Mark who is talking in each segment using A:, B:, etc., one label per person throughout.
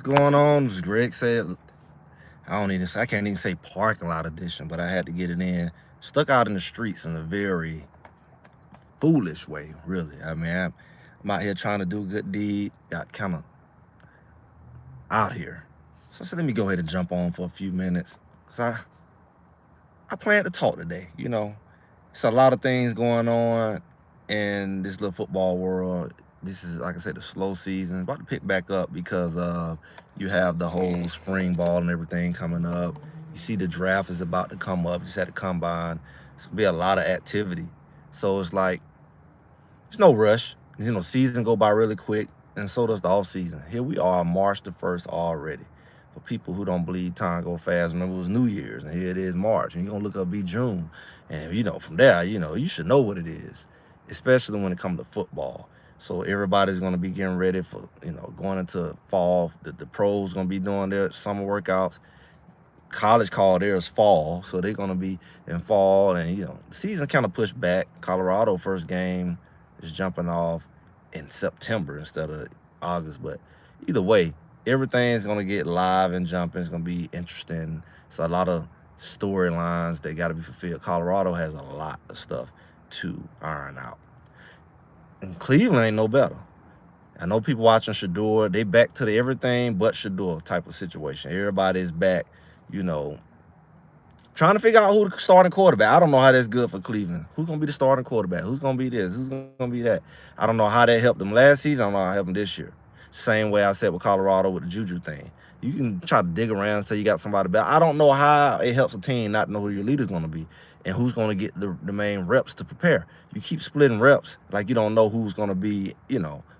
A: Going on? As Greg said, I can't even say parking lot edition, but I had to get it in. Stuck out in the streets in a very foolish way, really. I'm out here trying to do a good deed. Got kind of out here. So I said, let me go ahead and jump on for a few minutes. Cause I plan to talk today. It's a lot of things going on in this little football world. This is, like I said, the slow season. About to pick back up because you have the whole spring ball and everything coming up. You see the draft is about to come up. You just had the combine. It's gonna be a lot of activity. So it's like there's no rush. Season go by really quick, and so does the off season. Here we are, March the 1st already. For people who don't believe time go fast, remember it was New Year's, and here it is March, and you're gonna look up be June, and from there, you should know what it is, especially when it comes to football. So everybody's gonna be getting ready for going into fall. The pros gonna be doing their summer workouts. College call theirs fall, so they're gonna be in fall, and the season kind of pushed back. Colorado first game is jumping off in September instead of August, but either way, everything's gonna get live and jumping. It's gonna be interesting. It's a lot of storylines that got to be fulfilled. Colorado has a lot of stuff to iron out, and Cleveland ain't no better. I know people watching Shedeur, they back to the everything but Shedeur type of situation. Everybody's back, you know, trying to figure out who the starting quarterback. I don't know how that's good for Cleveland. Who's gonna be the starting quarterback? Who's gonna be this? Who's gonna be that? I don't know how that helped them last season. I don't know how it helped them this year. Same way I said with Colorado with the Juju thing. You can try to dig around and say you got somebody better. I don't know how it helps a team not to know who your leader's gonna be and who's gonna get the main reps to prepare. You keep splitting reps like you don't know who's gonna be,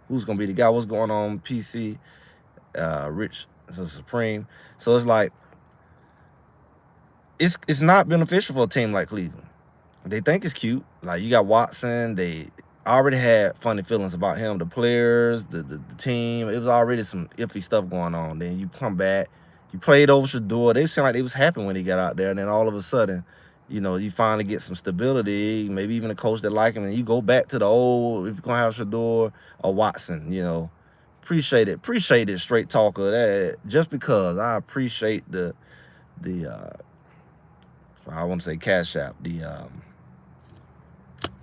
A: who's gonna be the guy. What's going on, PC, Rich, Supreme. So it's like it's not beneficial for a team like Cleveland. They think it's cute. Like you got Watson. They already had funny feelings about him. The players, the team. It was already some iffy stuff going on. Then you come back. You played over Shedeur. They seemed like they was happy when he got out there. And then all of a sudden, you finally get some stability. Maybe even a coach that like him. And you go back to the old. If you're gonna have Shedeur or Watson, appreciate it. Straight talker. That just because I appreciate the I want to say cash app.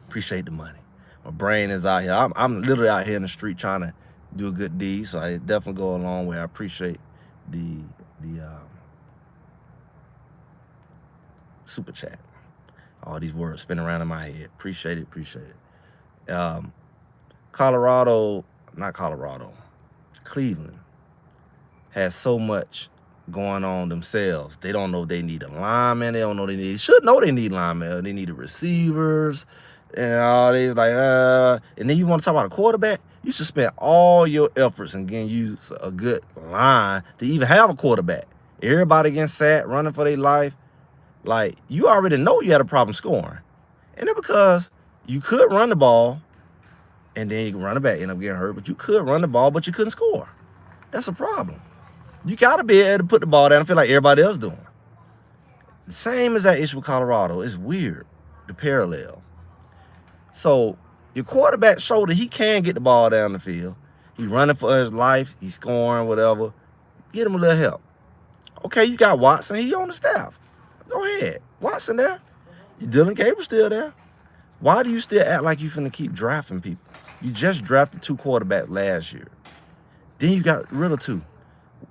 A: Appreciate the money. My brain is out here. I'm literally out here in the street trying to do a good deed. So I definitely go a long way. I appreciate the super chat. All these words spinning around in my head. Appreciate it. Colorado, not Colorado, Cleveland has so much going on themselves. They don't know they need a lineman. They don't know should know they need linemen. They need the receivers and all these and then you want to talk about a quarterback? You should spend all your efforts in getting you a good line to even have a quarterback. Everybody getting sat, running for their life. Like, you already know you had a problem scoring. And then because you could run the ball and then you can run it back, end up getting hurt, but you could run the ball, but you couldn't score. That's a problem. You got to be able to put the ball down and feel like everybody else doing. The same as that issue with Colorado. It's weird, the parallel. So your quarterback showed that he can get the ball down the field. He running for his life. He's scoring, whatever. Get him a little help. Okay, you got Watson. He on the staff. Go ahead. Watson there. Dylan Gabriel still there. Why do you still act like you finna keep drafting people? You just drafted 2 quarterbacks last year. Then you got rid of 2.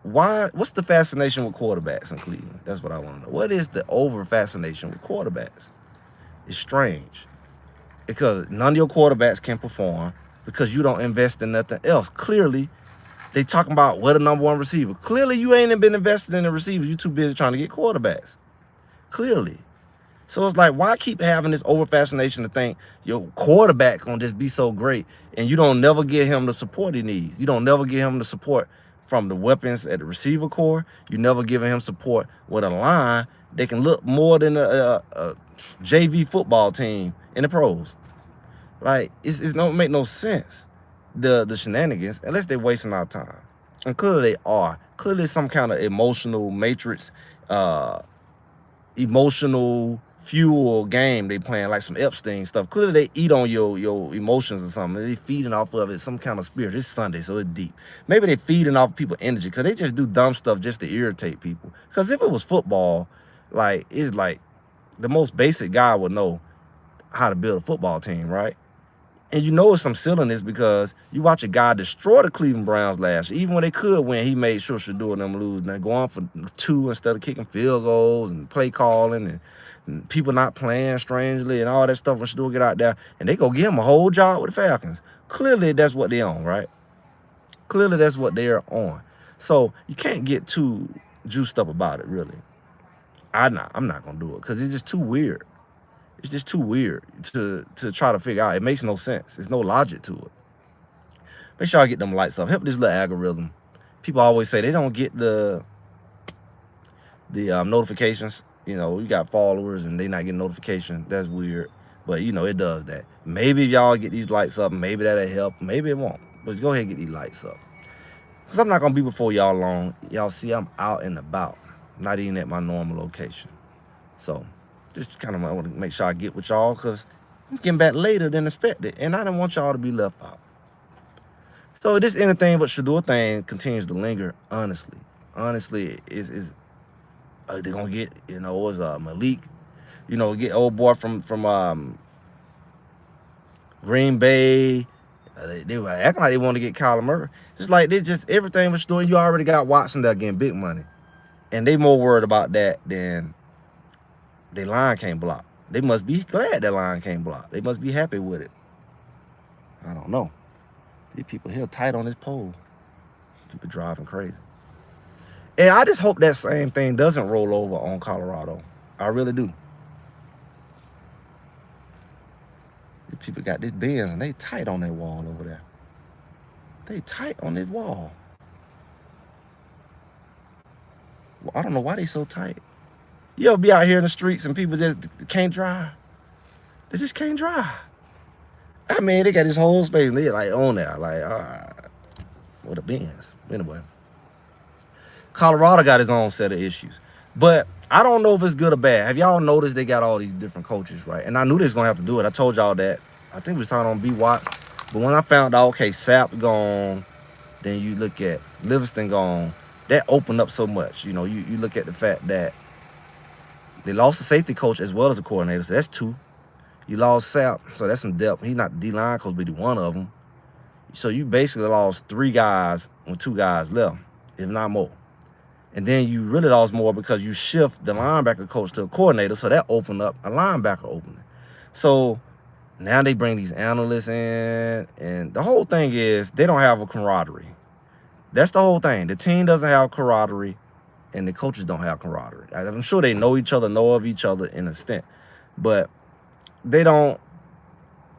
A: Why? What's the fascination with quarterbacks in Cleveland? That's what I want to know. What is the over fascination with quarterbacks? It's strange because none of your quarterbacks can perform because you don't invest in nothing else. Clearly, they talking about what a number 1 receiver. Clearly, you ain't been invested in the receivers. You too busy trying to get quarterbacks. Clearly. So it's like, why keep having this over fascination to think your quarterback gonna just be so great and you don't never give him the support he needs? You don't never give him the support from the weapons at the receiver core. You never giving him support with a line that can look more than a JV football team in the pros. Like, it's don't make no sense. The shenanigans, unless they're wasting our time. And clearly they are. Clearly some kind of emotional matrix, emotional fuel game they playing, like some Epstein stuff. Clearly they eat on your emotions or something. They feeding off of it, some kind of spirit. It's Sunday, so it's deep. Maybe they feeding off people energy because they just do dumb stuff just to irritate people. Because if it was football, like, it's like the most basic guy would know how to build a football team, right? And you know it's some silliness because you watch a guy destroy the Cleveland Browns last year. Even when they could win, he made sure Shedeur and them lose. Now going for 2 instead of kicking field goals and play calling and people not playing strangely and all that stuff when Shedeur get out there. And they go give him a whole job with the Falcons. Clearly that's what they're on, right? Clearly that's what they're on. So you can't get too juiced up about it, really. I'm not going to do it because it's just too weird. It's just too weird to try to figure out. It makes no sense. There's no logic to it. Make sure I get them lights up. Help this little algorithm. People always say they don't get the notifications. You know, you got followers and they not getting notifications. That's weird. But, you know, it does that. Maybe if y'all get these lights up, maybe that'll help. Maybe it won't. But go ahead and get these lights up. Because I'm not going to be before y'all long. Y'all see I'm out and about. Not even at my normal location. So just kind of want to make sure I get with y'all because I'm getting back later than expected. And I don't want y'all to be left out. So this anything but Shedeur thing continues to linger, honestly. Honestly, they're going to get, you know, it was Malik, you know, get old boy from Green Bay. They were acting like they want to get Kyler Murray. It's like they just, everything was doing. You already got Watson there getting big money. And they more worried about that than their line can't block. They must be glad that line can't block. They must be happy with it. I don't know. These people here tight on this pole. People driving crazy. And I just hope that same thing doesn't roll over on Colorado. I really do. These people got this Benz and they tight on that wall over there. They tight on this wall. Well, I don't know why they so tight. You ever be out here in the streets and people just can't drive? They just can't drive. I mean, they got this whole space and they like on there, like, what a Benz. Anyway, Colorado got his own set of issues. But I don't know if it's good or bad. Have y'all noticed they got all these different coaches, right? And I knew they was going to have to do it. I told y'all that. I think we was talking on B. Watts. But when I found out, okay, Sapp gone, then you look at Livingston gone, that opened up so much. You know, you look at the fact that they lost the safety coach as well as a coordinator, so that's 2. You lost Sapp, so that's some depth. He's not the D-line coach, but he's one of them. So you basically lost 3 guys with 2 guys left, if not more. And then you really lost more because you shift the linebacker coach to a coordinator, so that opened up a linebacker opening. So now they bring these analysts in, and the whole thing is they don't have a camaraderie. That's the whole thing. The team doesn't have camaraderie, and the coaches don't have camaraderie. I'm sure they know each other, know of each other in a extent, but they don't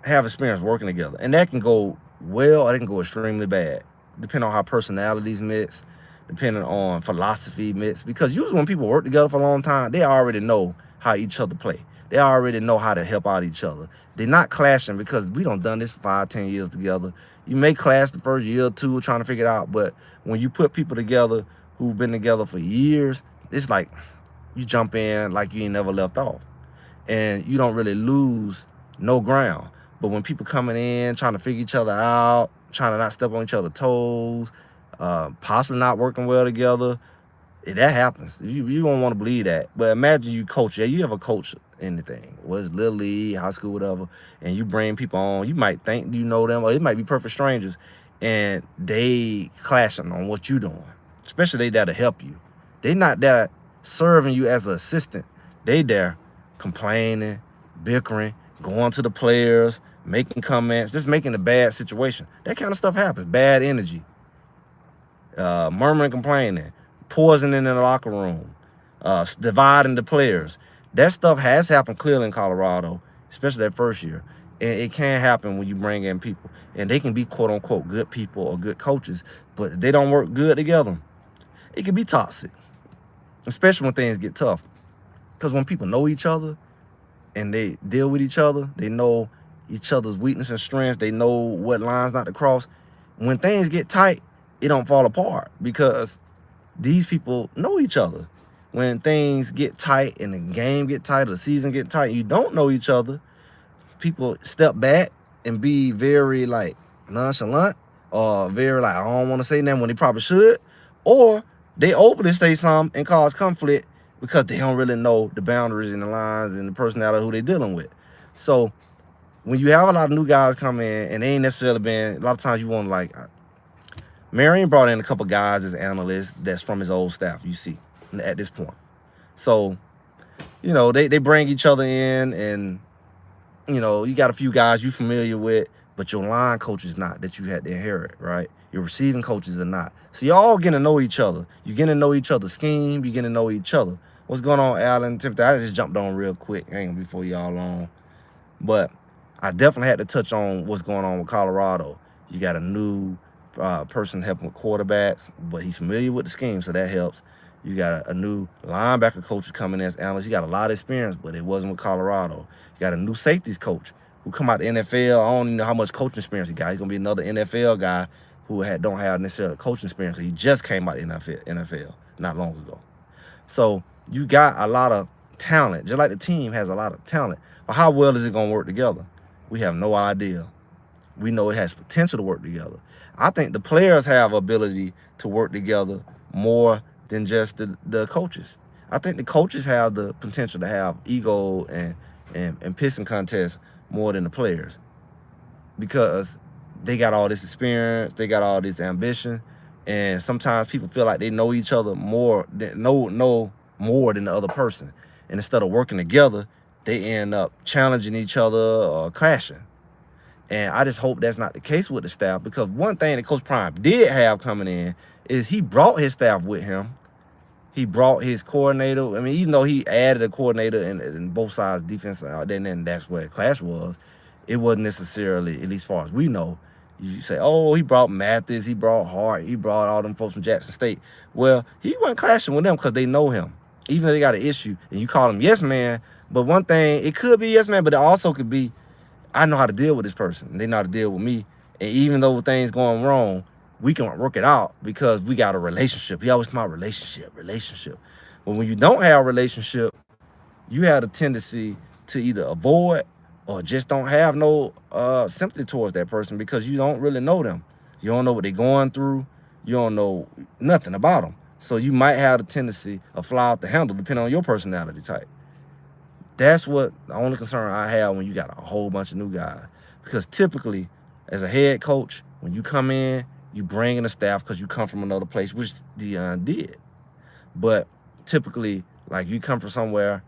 A: have experience working together. And that can go well or it can go extremely bad, depending on how personalities mix, depending on philosophy mix. Because usually when people work together for a long time, they already know how each other play. They already know how to help out each other. They're not clashing because we done this for 5, 10 years together. You may clash the first year or 2 trying to figure it out, but when you put people together who've been together for years, it's like you jump in like you ain't never left off. And you don't really lose no ground. But when people coming in, trying to figure each other out, trying to not step on each other's toes, possibly not working well together, that happens. You don't want to believe that. But imagine you coach. Yeah, you ever coach anything, whether it's Little League, high school, whatever, and you bring people on. You might think you know them, or it might be perfect strangers, and they clashing on what you doing. Especially they there to help you. They not there serving you as an assistant. They there complaining, bickering, going to the players, making comments, just making a bad situation. That kind of stuff happens. Bad energy, murmuring, complaining, poisoning in the locker room, dividing the players. That stuff has happened clearly in Colorado, especially that first year. And it can happen when you bring in people. And they can be quote unquote good people or good coaches, but if they don't work good together, it can be toxic, especially when things get tough. Because when people know each other and they deal with each other, they know each other's weakness and strengths, they know what lines not to cross. When things get tight, it don't fall apart because these people know each other. when things get tight and the game get tight, or the season get tight, you don't know each other, people step back and be very like nonchalant, or very like, I don't want to say nothing when they probably should, or they overly say something and cause conflict because they don't really know the boundaries and the lines and the personality who they're dealing with. So when you have a lot of new guys come in and they ain't necessarily been, a lot of times you want to like, Marion brought in a couple guys as analysts that's from his old staff, you see, at this point. So, you know, they bring each other in, and, you know, you got a few guys you familiar with, but your line coach is not, that you had to inherit, right? Your receiving coaches are not. So y'all all getting to know each other. You're getting to know each other's scheme. You're getting to know each other. What's going on, Alan? Timothy, I just jumped on real quick. I ain't gonna be for y'all long. But I definitely had to touch on what's going on with Colorado. You got a new person helping with quarterbacks, but he's familiar with the scheme, so that helps. You got a new linebacker coach coming in as analyst. You got a lot of experience, but it wasn't with Colorado. You got a new safeties coach who come out the NFL. I don't even know how much coaching experience he got. He's gonna be another NFL guy who don't have necessarily coaching experience. He just came out the NFL not long ago. So you got a lot of talent, just like the team has a lot of talent. But how well is it gonna work together? We have no idea. We know it has potential to work together. I think the players have ability to work together more than just the coaches. I think the coaches have the potential to have ego and pissing contests more than the players, because they got all this experience, they got all this ambition, and sometimes people feel like they know each other more than know more than the other person. And instead of working together, they end up challenging each other or clashing. And I just hope that's not the case with the staff, because one thing that Coach Prime did have coming in is he brought his staff with him. He brought his coordinator. I mean, even though he added a coordinator in both sides, defense, then that's where the clash was. It wasn't necessarily, at least as far as we know, you say, oh, he brought Mathis, he brought Hart, he brought all them folks from Jackson State. Well, he wasn't clashing with them because they know him. Even though they got an issue, and you call him yes man, but one thing, it could be yes man, but it also could be, I know how to deal with this person, and they know how to deal with me. And even though things going wrong, we can work it out because we got a relationship. He always talk about relationship. But when you don't have a relationship, you have a tendency to either avoid or just don't have no sympathy towards that person, because you don't really know them. You don't know what they're going through. You don't know nothing about them. So you might have a tendency of fly out the handle depending on your personality type. That's what the only concern I have when you got a whole bunch of new guys. Because typically, as a head coach, when you come in, you bring in a staff because you come from another place, which Deion did. But typically, like, you come from somewhere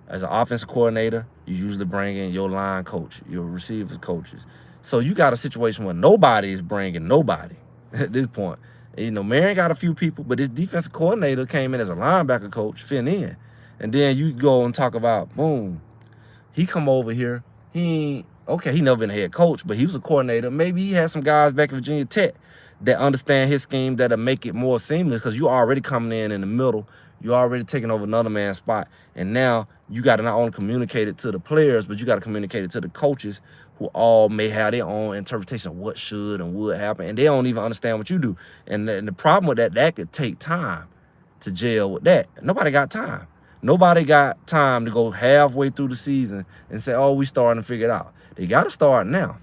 A: as an offensive coordinator, you usually bring in your line coach, your receiver coaches. So you got a situation where nobody is bringing nobody at this point. And, you know, Marion got a few people, but this defensive coordinator came in as a linebacker coach, fit in. And then you go and talk about, boom, he come over here. He never been a head coach, but he was a coordinator. Maybe he had some guys back at Virginia Tech that understand his scheme, that'll make it more seamless, because you already coming in the middle. You already taking over another man's spot. And now you got to not only communicate it to the players, but you got to communicate it to the coaches, who all may have their own interpretation of what should and would happen. And they don't even understand what you do. And the problem with that could take time to gel with that. Nobody got time. Nobody got time to go halfway through the season and say, oh, we starting to figure it out. They got to start now.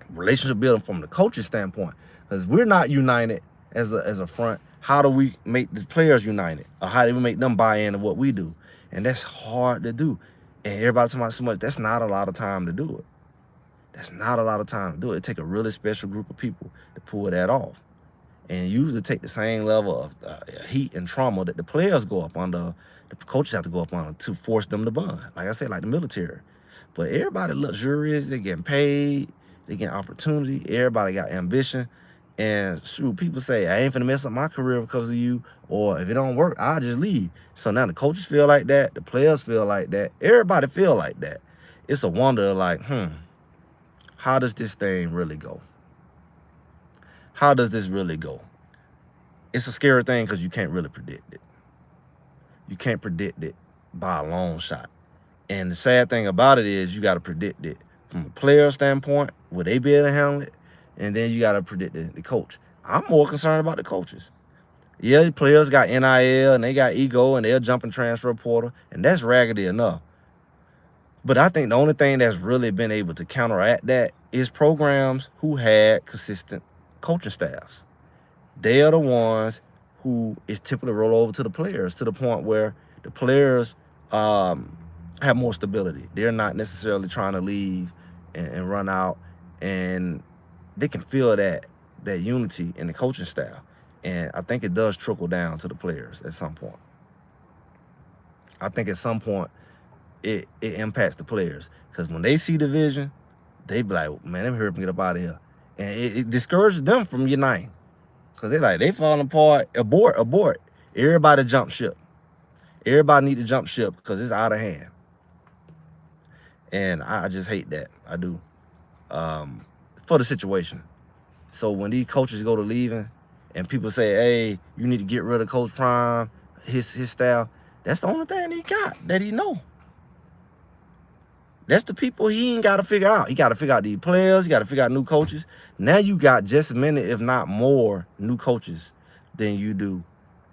A: Relationship building from the coach's standpoint. Because we're not united as a front. How do we make the players united? Or how do we make them buy into what we do? And that's hard to do. And everybody talking about so much, that's not a lot of time to do it. That's not a lot of time to do it. It takes a really special group of people to pull that off. And usually take the same level of heat and trauma that the players go up under, the coaches have to go up on to force them to bond. Like I said, like the military. But everybody luxurious, they getting paid, they getting opportunity, everybody got ambition. And shoot, people say, I ain't finna mess up my career because of you, or if it don't work, I'll just leave. So now the coaches feel like that, the players feel like that, everybody feel like that. It's a wonder, like, how does this thing really go? How does this really go? It's a scary thing because you can't really predict it. You can't predict it by a long shot. And the sad thing about it is you got to predict it from a player standpoint, will they be able to handle it? And then you got to predict the coach. I'm more concerned about the coaches. Yeah, the players got NIL and they got ego and they'll jump in transfer portal, and that's raggedy enough. But I think the only thing that's really been able to counteract that is programs who had consistent coaching staffs. They are the ones who is typically roll over to the players, to the point where the players have more stability. They're not necessarily trying to leave and run out, and they can feel that unity in the coaching staff. And I think it does trickle down to the players at some point. I think at some point it impacts the players, because when they see the vision, they be like, man, let me hurry up and get up out of here. And it discourages them from uniting, because they falling apart. Abort. Everybody jump ship. Everybody need to jump ship because it's out of hand. And I just hate that. I do. For the situation. So when these coaches go to leaving and people say, hey, you need to get rid of Coach Prime, his style, that's the only thing he got that he know. That's the people he ain't got to figure out. He got to figure out these players. He got to figure out new coaches. Now you got just as many, if not more, new coaches than you do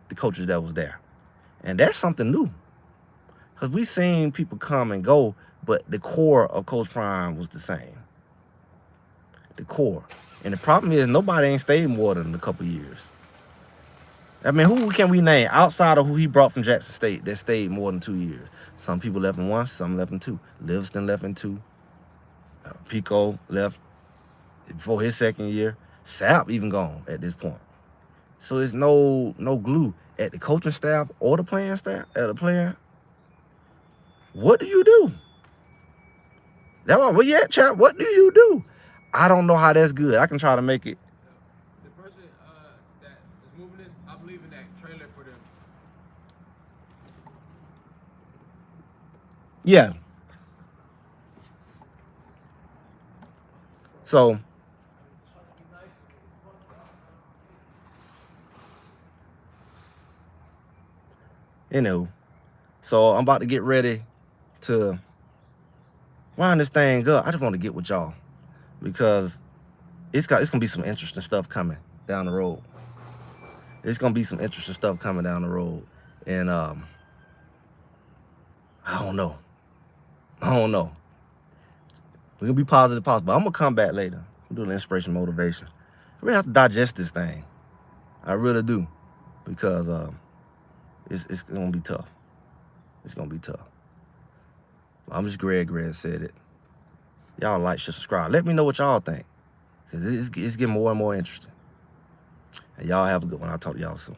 A: the coaches that was there. And that's something new. Because we seen people come and go, but the core of Coach Prime was the same. The core. And the problem is nobody ain't stayed more than a couple years. I mean, who can we name outside of who he brought from Jackson State that stayed more than 2 years? Some people left in 1, some left in 2. Livingston left in 2. Pico left before his 2nd year. Sapp even gone at this point. So it's no glue at the coaching staff or the playing staff, at the player. What do you do? That's why, well, yeah, chap, what do you do? I don't know how that's good. I can try to make it.
B: The person that is moving this, I'm leaving that trailer for them.
A: Yeah. So, so I'm about to get ready to wind this thing up. I just want to get with y'all because it's gonna be some interesting stuff coming down the road. It's gonna be some interesting stuff coming down the road, and I don't know. We're gonna be positive, but I'm gonna come back later. I'm doing inspiration, motivation. I really have to digest this thing. I really do, because it's gonna be tough. It's gonna be tough. I'm just Greg said it. Y'all like, share, subscribe. Let me know what y'all think, because it's getting more and more interesting. And y'all have a good one. I'll talk to y'all soon.